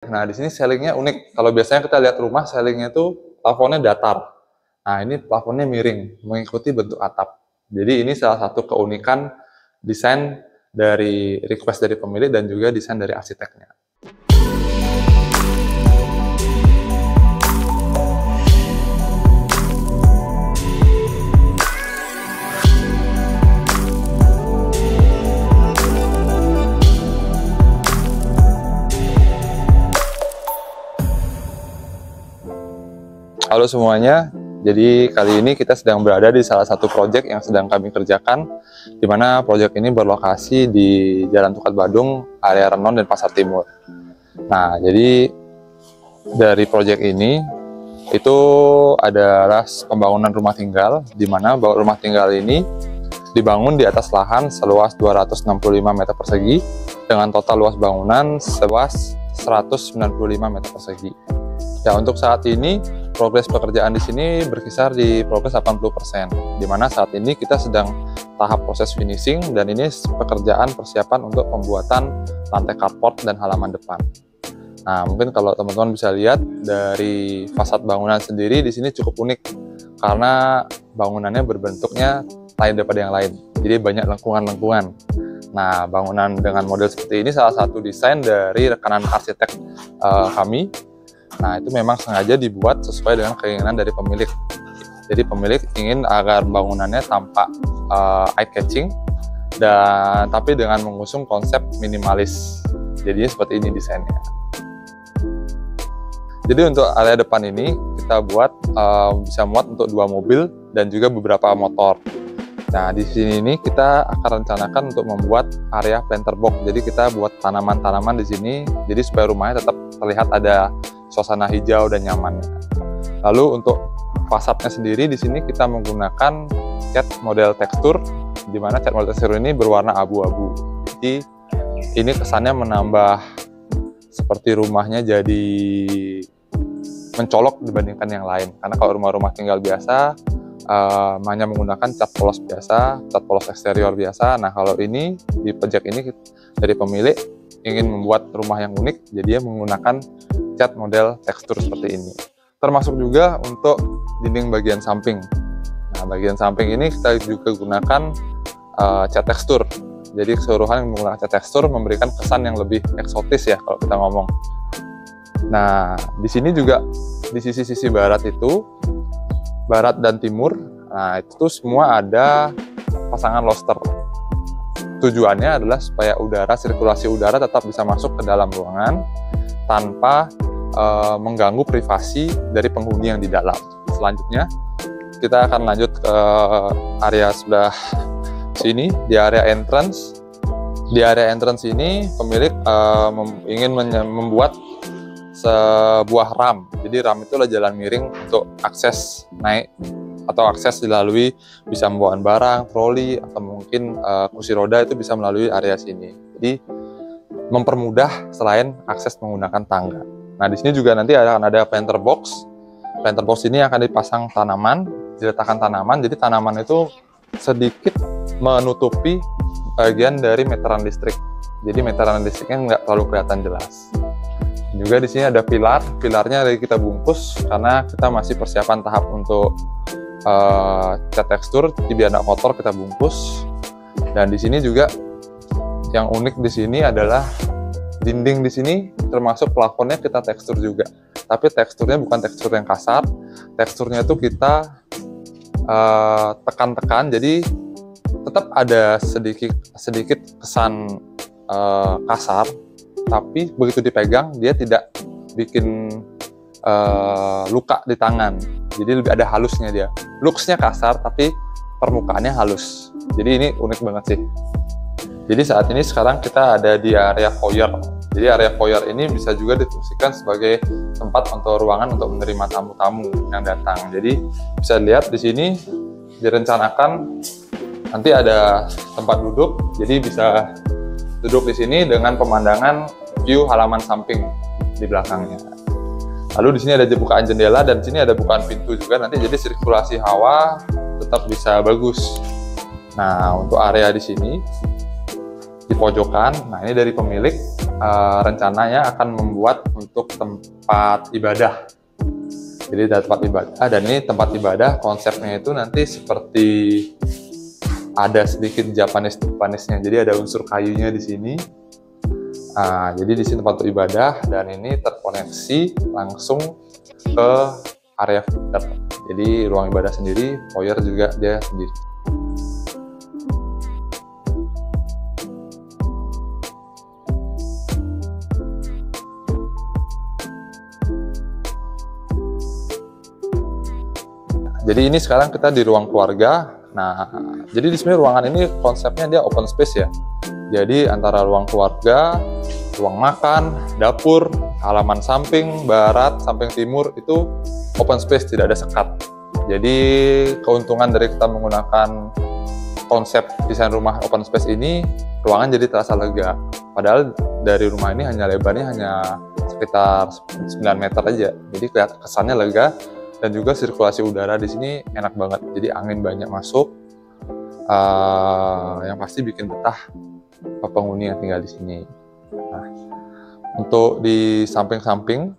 Nah, di sini ceiling-nya unik. Kalau biasanya kita lihat rumah, ceiling-nya itu plafonnya datar. Nah, ini plafonnya miring, mengikuti bentuk atap. Jadi ini salah satu keunikan desain dari request dari pemilik dan juga desain dari arsiteknya. Halo semuanya, jadi kali ini kita sedang berada di salah satu proyek yang sedang kami kerjakan, di mana proyek ini berlokasi di Jalan Tukat Badung, area Renon dan Pasar Timur. Nah, jadi dari proyek ini itu adalah pembangunan rumah tinggal, di mana rumah tinggal ini dibangun di atas lahan seluas 265 meter persegi dengan total luas bangunan seluas 195 meter persegi. Ya, untuk saat ini progres pekerjaan di sini berkisar di progres 80%, di mana saat ini kita sedang tahap proses finishing dan ini pekerjaan persiapan untuk pembuatan lantai carport dan halaman depan. Nah, mungkin kalau teman-teman bisa lihat dari fasad bangunan sendiri di sini cukup unik karena bangunannya berbentuknya lain daripada yang lain. Jadi banyak lengkungan-lengkungan. Nah, bangunan dengan model seperti ini salah satu desain dari rekanan arsitek kami. Nah, itu memang sengaja dibuat sesuai dengan keinginan dari pemilik. Jadi pemilik ingin agar bangunannya tampak eye-catching, dan tapi dengan mengusung konsep minimalis. Jadi seperti ini desainnya. Jadi untuk area depan ini kita buat bisa muat untuk 2 mobil dan juga beberapa motor. Nah, di sini ini kita akan rencanakan untuk membuat area planter box. Jadi kita buat tanaman-tanaman di sini, jadi supaya rumahnya tetap terlihat ada suasana hijau dan nyaman. Lalu untuk fasadnya sendiri di sini kita menggunakan cat model tekstur, di mana cat model tekstur ini berwarna abu-abu. Jadi ini kesannya menambah seperti rumahnya jadi mencolok dibandingkan yang lain. Karena kalau rumah-rumah tinggal biasa hanya menggunakan cat polos biasa, cat polos eksterior biasa. Nah, kalau ini di project ini dari pemilik ingin membuat rumah yang unik, jadi dia menggunakan cat model tekstur seperti ini. Termasuk juga untuk dinding bagian samping. Nah, bagian samping ini kita juga gunakan cat tekstur. Jadi keseluruhan yang menggunakan cat tekstur memberikan kesan yang lebih eksotis ya kalau kita ngomong. Nah, di sini juga di sisi-sisi barat itu, barat dan timur, nah itu semua ada pasangan lobster. Tujuannya adalah supaya sirkulasi udara tetap bisa masuk ke dalam ruangan tanpa mengganggu privasi dari penghuni yang di dalam. Selanjutnya kita akan lanjut ke area sebelah sini, di area entrance. Di area entrance ini pemilik ingin membuat sebuah ram. Jadi ram itu adalah jalan miring untuk akses naik atau akses dilalui, bisa membawaan barang, troli, atau mungkin kursi roda itu bisa melalui area sini. Jadi mempermudah selain akses menggunakan tangga. Nah, di sini juga nanti akan ada planter box. Planter box ini akan dipasang tanaman, diletakkan tanaman. Jadi tanaman itu sedikit menutupi bagian dari meteran listrik. Jadi meteran listriknya nggak terlalu kelihatan jelas. Juga di sini ada pilar. Pilarnya dari kita bungkus karena kita masih persiapan tahap untuk cat tekstur. Jadi biar nggak kotor kita bungkus. Dan di sini juga yang unik di sini adalah dinding di sini termasuk plafonnya kita tekstur juga, tapi teksturnya bukan tekstur yang kasar, teksturnya itu kita tekan-tekan, jadi tetap ada sedikit kesan kasar, tapi begitu dipegang dia tidak bikin luka di tangan, jadi lebih ada halusnya dia. Looks-nya kasar tapi permukaannya halus, jadi ini unik banget sih. Jadi saat ini sekarang kita ada di area foyer. Jadi area foyer ini bisa juga difungsikan sebagai tempat untuk ruangan untuk menerima tamu-tamu yang datang. Jadi bisa lihat di sini direncanakan nanti ada tempat duduk. Jadi bisa duduk di sini dengan pemandangan view halaman samping di belakangnya. Lalu di sini ada bukaan jendela dan di sini ada bukaan pintu juga nanti, jadi sirkulasi hawa tetap bisa bagus. Nah, untuk area di sini di pojokan, nah ini dari pemilik rencananya akan membuat untuk tempat ibadah. Jadi ada tempat ibadah, dan ini tempat ibadah konsepnya itu nanti seperti ada sedikit Japanisnya. Jadi ada unsur kayunya di sini. Jadi di sini tempat ibadah, dan ini terkoneksi langsung ke area foyer. Jadi ruang ibadah sendiri, foyer juga dia sendiri. Jadi ini sekarang kita di ruang keluarga. Nah, jadi di sini ruangan ini konsepnya dia open space ya. Jadi antara ruang keluarga, ruang makan, dapur, halaman samping, barat, samping timur itu open space, tidak ada sekat. Jadi keuntungan dari kita menggunakan konsep desain rumah open space ini, ruangan jadi terasa lega. Padahal dari rumah ini lebarnya hanya sekitar 9 meter aja. Jadi kesannya lega. Dan juga sirkulasi udara di sini enak banget, jadi angin banyak masuk, yang pasti bikin betah penghuni yang tinggal di sini. Nah, untuk di samping-samping,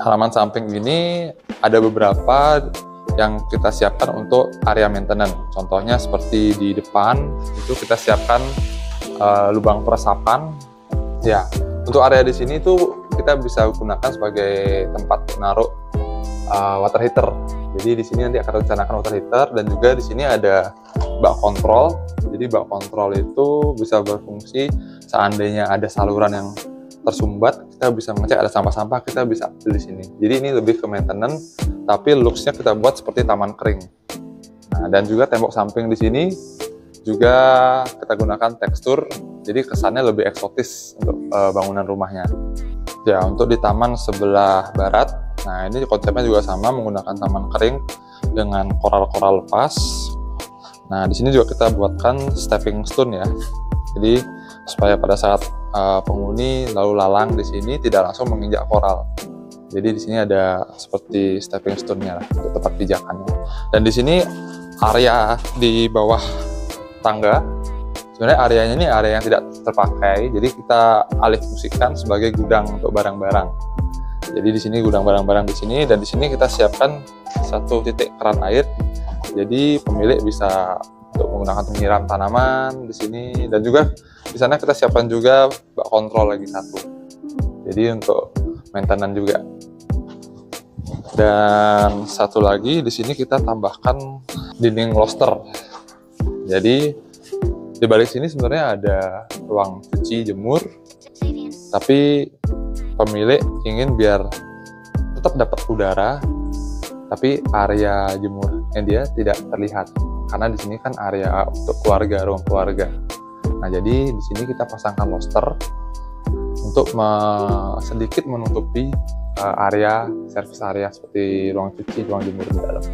halaman samping ini ada beberapa yang kita siapkan untuk area maintenance. Contohnya seperti di depan itu kita siapkan lubang peresapan. Ya, untuk area di sini tuh kita bisa gunakan sebagai tempat menaruh water heater. Jadi di sini nanti akan rencanakan water heater, dan juga di sini ada bak kontrol. Jadi bak kontrol itu bisa berfungsi seandainya ada saluran yang tersumbat, kita bisa mengecek ada sampah-sampah, kita bisa ambil di sini. Jadi ini lebih ke maintenance, tapi looks-nya kita buat seperti taman kering. Nah, dan juga tembok samping di sini juga kita gunakan tekstur, jadi kesannya lebih eksotis untuk bangunan rumahnya. Ya, untuk di taman sebelah barat, nah ini konsepnya juga sama, menggunakan taman kering dengan koral-koral lepas. Nah, di sini juga kita buatkan stepping stone ya. Jadi supaya pada saat penghuni lalu lalang di sini tidak langsung menginjak koral. Jadi di sini ada seperti stepping stone-nya lah untuk tempat pijakannya. Dan di sini area di bawah tangga, sebenarnya areanya ini area yang tidak terpakai, jadi kita alih fungsikan sebagai gudang untuk barang-barang. Jadi di sini gudang barang-barang di sini, dan di sini kita siapkan satu titik keran air. Jadi pemilik bisa untuk menggunakan penyiram tanaman di sini, dan juga di sana kita siapkan juga bak kontrol lagi satu. Jadi untuk maintenance juga. Dan satu lagi di sini kita tambahkan dinding lobster. Jadi di balik sini sebenarnya ada ruang cuci jemur, tapi pemilik ingin biar tetap dapat udara, tapi area jemurnya dia tidak terlihat, karena di sini kan area untuk keluarga, ruang keluarga. Nah, jadi di sini kita pasangkan lobster untuk sedikit menutupi area service area seperti ruang cuci, ruang jemur di dalam.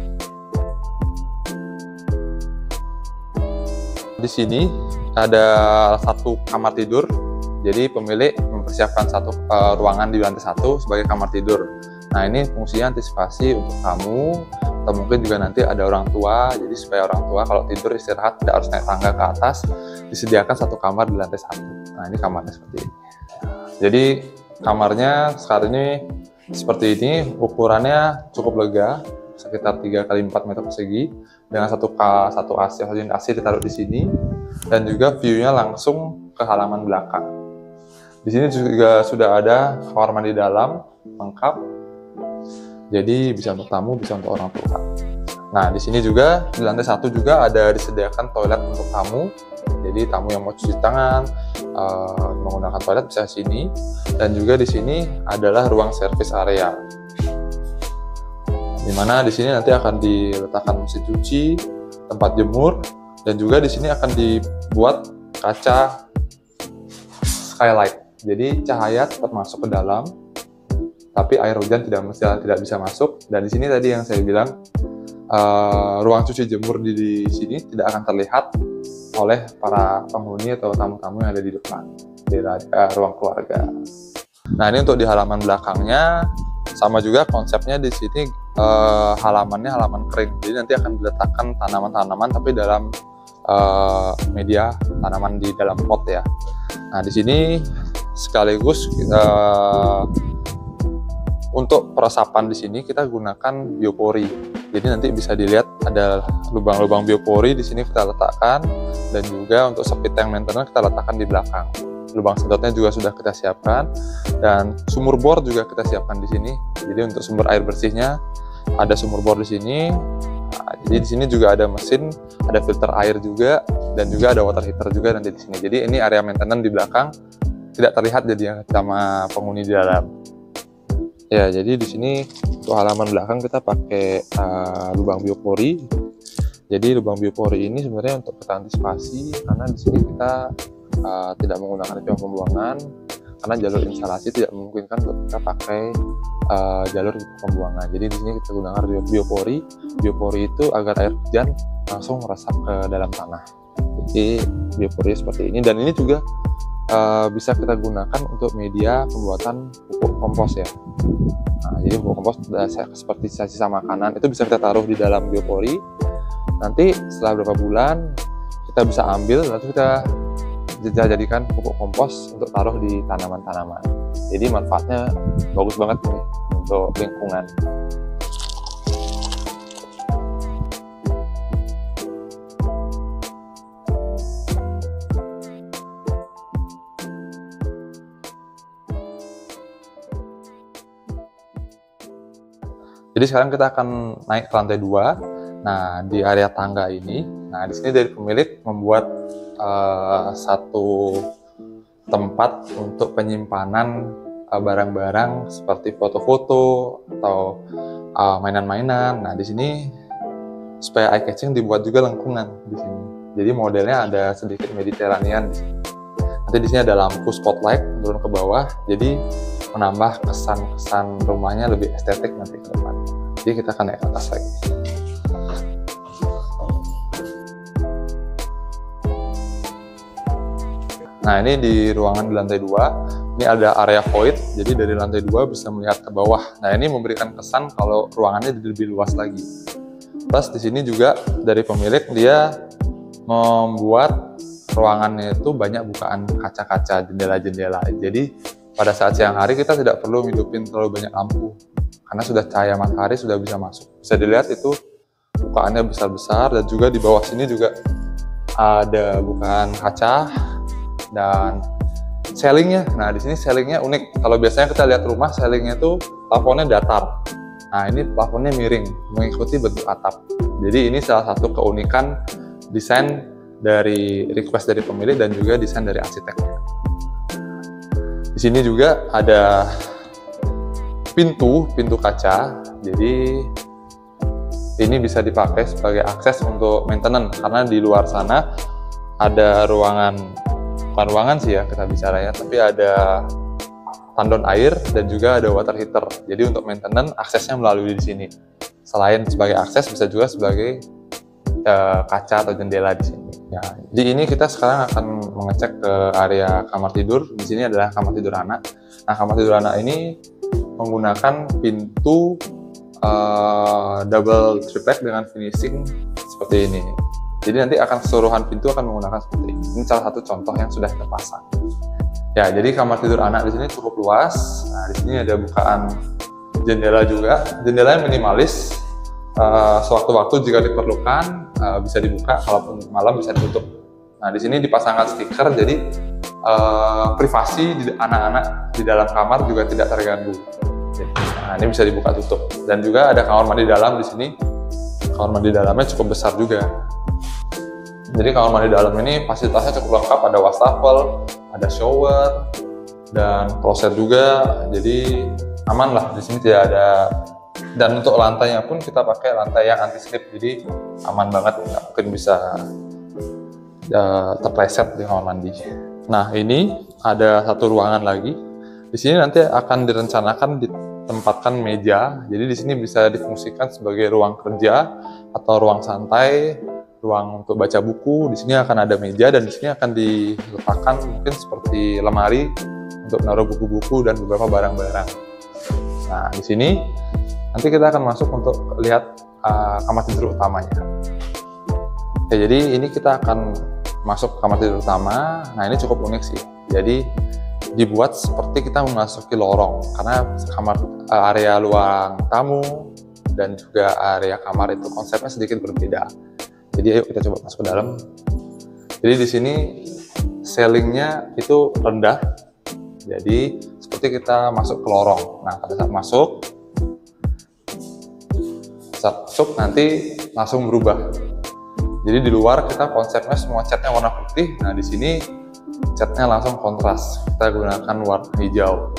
Di sini ada satu kamar tidur, jadi pemilik mempersiapkan satu ruangan di lantai 1 sebagai kamar tidur. Nah, ini fungsinya antisipasi untuk kamu, atau mungkin juga nanti ada orang tua, jadi supaya orang tua kalau tidur istirahat tidak harus naik tangga ke atas, disediakan satu kamar di lantai 1. Nah, ini kamarnya seperti ini. Jadi kamarnya sekarang ini seperti ini, ukurannya cukup lega, sekitar 3 x 4 meter persegi, dengan satu AC ditaruh di sini, dan juga view-nya langsung ke halaman belakang. Di sini juga sudah ada kamar mandi dalam lengkap, jadi bisa untuk tamu, bisa untuk orang tua. Nah, di sini juga di lantai 1 juga ada disediakan toilet untuk tamu. Jadi tamu yang mau cuci tangan, menggunakan toilet bisa di sini, dan juga di sini adalah ruang service area. Dimana di sini nanti akan diletakkan mesin cuci, tempat jemur, dan juga di sini akan dibuat kaca skylight. Jadi cahaya tetap masuk ke dalam, tapi air hujan tidak bisa masuk. Dan di sini tadi yang saya bilang, ruang cuci jemur di sini tidak akan terlihat oleh para penghuni atau tamu-tamu yang ada di depan di ruang keluarga. Nah, ini untuk di halaman belakangnya sama juga konsepnya. Di sini halamannya halaman kering, jadi nanti akan diletakkan tanaman-tanaman tapi dalam media tanaman di dalam pot ya. Nah, di sini sekaligus untuk peresapan di sini kita gunakan biopori. Jadi nanti bisa dilihat ada lubang-lubang biopori di sini kita letakkan, dan juga untuk speed tank maintenance kita letakkan di belakang. Lubang sedotnya juga sudah kita siapkan, dan sumur bor juga kita siapkan di sini. Jadi untuk sumber air bersihnya ada sumur bor di sini. Nah, jadi di sini juga ada mesin, ada filter air juga, dan juga ada water heater juga nanti di sini. Jadi ini area maintenance di belakang tidak terlihat jadi sama penghuni di dalam. Ya, jadi di sini untuk halaman belakang kita pakai lubang biopori. Jadi lubang biopori ini sebenarnya untuk kita antisipasi, karena di sini kita tidak menggunakan pipa pembuangan, karena jalur instalasi tidak memungkinkan untuk kita pakai jalur pembuangan. Jadi di sini kita gunakan biopori. Biopori itu agar air hujan langsung meresap ke dalam tanah. Jadi biopori seperti ini, dan ini juga bisa kita gunakan untuk media pembuatan pupuk kompos ya. Nah, jadi pupuk kompos seperti sisa makanan itu bisa kita taruh di dalam biopori. Nanti setelah beberapa bulan kita bisa ambil, lalu kita jadikan pupuk kompos untuk taruh di tanaman-tanaman. Jadi manfaatnya bagus banget nih untuk lingkungan. Jadi sekarang kita akan naik ke lantai 2. Nah, di area tangga ini, nah di sini dari pemilik membuat satu tempat untuk penyimpanan barang-barang seperti foto-foto atau mainan-mainan. Nah, di sini supaya eye catching dibuat juga lengkungan di sini. Jadi modelnya ada sedikit Mediterranean di sini. Nanti di sini ada lampu spotlight turun ke bawah, jadi menambah kesan-kesan rumahnya lebih estetik nanti ke depan. Jadi kita akan naik ke atas lagi. Nah, ini di ruangan di lantai 2, ini ada area void, jadi dari lantai 2 bisa melihat ke bawah. Nah, ini memberikan kesan kalau ruangannya lebih luas lagi. Plus di sini juga dari pemilik dia membuat ruangannya itu banyak bukaan kaca-kaca, jendela-jendela. Jadi pada saat siang hari kita tidak perlu hidupin terlalu banyak lampu, karena sudah cahaya matahari sudah bisa masuk. Bisa dilihat itu bukaannya besar-besar, dan juga di bawah sini juga ada bukaan kaca dan ceilingnya. Nah, di sini ceilingnya unik. Kalau biasanya kita lihat rumah ceilingnya itu plafonnya datar. Nah, ini plafonnya miring mengikuti bentuk atap. Jadi ini salah satu keunikan desain dari request dari pemilik dan juga desain dari arsiteknya. Di sini juga ada pintu kaca. Jadi ini bisa dipakai sebagai akses untuk maintenance, karena di luar sana ada ruangan, bukan ruangan sih ya kita bicara ya, tapi ada tandon air dan juga ada water heater. Jadi untuk maintenance aksesnya melalui di sini. Selain sebagai akses, bisa juga sebagai kaca atau jendela di sini. Ya, di ini kita sekarang akan mengecek ke area kamar tidur. Di sini adalah kamar tidur anak. Nah, kamar tidur anak ini menggunakan pintu double triplek dengan finishing seperti ini. Jadi nanti akan keseluruhan pintu akan menggunakan seperti ini. Ini salah satu contoh yang sudah kita pasang. Ya, jadi kamar tidur anak di sini cukup luas. Nah, di sini ada bukaan jendela juga. Jendelanya minimalis. Sewaktu-waktu jika diperlukan bisa dibuka, kalaupun malam bisa ditutup. Nah, di sini dipasangkan stiker, jadi privasi anak-anak di dalam kamar juga tidak terganggu. Nah, ini bisa dibuka tutup. Dan juga ada kamar mandi dalam di sini. Kamar mandi dalamnya cukup besar juga. Jadi kamar mandi dalam ini fasilitasnya cukup lengkap, ada wastafel, ada shower, dan kloset juga. Jadi aman lah, di sini tidak ada. Dan untuk lantainya pun kita pakai lantai yang anti slip, jadi aman banget, nggak mungkin bisa terpleset di kamar mandi. Nah, ini ada satu ruangan lagi. Di sini nanti akan direncanakan ditempatkan meja. Jadi di sini bisa difungsikan sebagai ruang kerja atau ruang santai, ruang untuk baca buku. Di sini akan ada meja, dan di sini akan diletakkan mungkin seperti lemari untuk menaruh buku-buku dan beberapa barang-barang. Nah, di sini nanti kita akan masuk untuk lihat kamar tidur utamanya. Ya, jadi ini kita akan masuk ke kamar tidur utama. Nah, ini cukup unik sih. Jadi dibuat seperti kita memasuki lorong, karena kamar area ruang tamu dan juga area kamar itu konsepnya sedikit berbeda. Jadi ayo kita coba masuk ke dalam. Jadi di sini ceilingnya itu rendah, jadi seperti kita masuk ke lorong. Nah, pada saat masuk nanti langsung berubah. Jadi di luar kita konsepnya semua catnya warna putih. Nah, di sini catnya langsung kontras, kita gunakan warna hijau.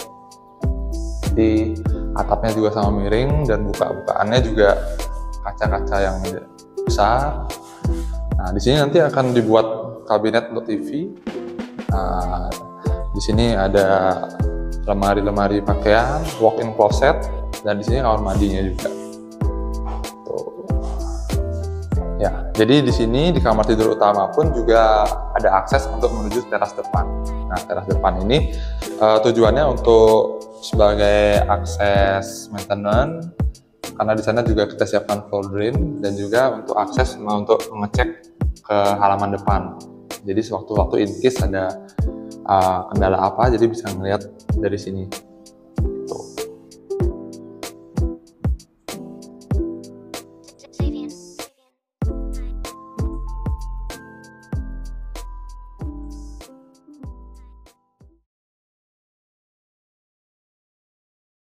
Jadi atapnya juga sama miring dan buka-bukaannya juga kaca-kaca yang besar. Nah, di sini nanti akan dibuat kabinet untuk TV. Nah, di sini ada lemari-lemari pakaian, walk-in closet, dan di sini kamar mandinya juga. Ya, jadi di sini di kamar tidur utama pun juga ada akses untuk menuju teras depan. Nah, teras depan ini tujuannya untuk sebagai akses maintenance, karena di sana juga kita siapkan floor drain dan juga untuk akses untuk mengecek ke halaman depan. Jadi sewaktu-waktu in case ada kendala apa, jadi bisa melihat dari sini.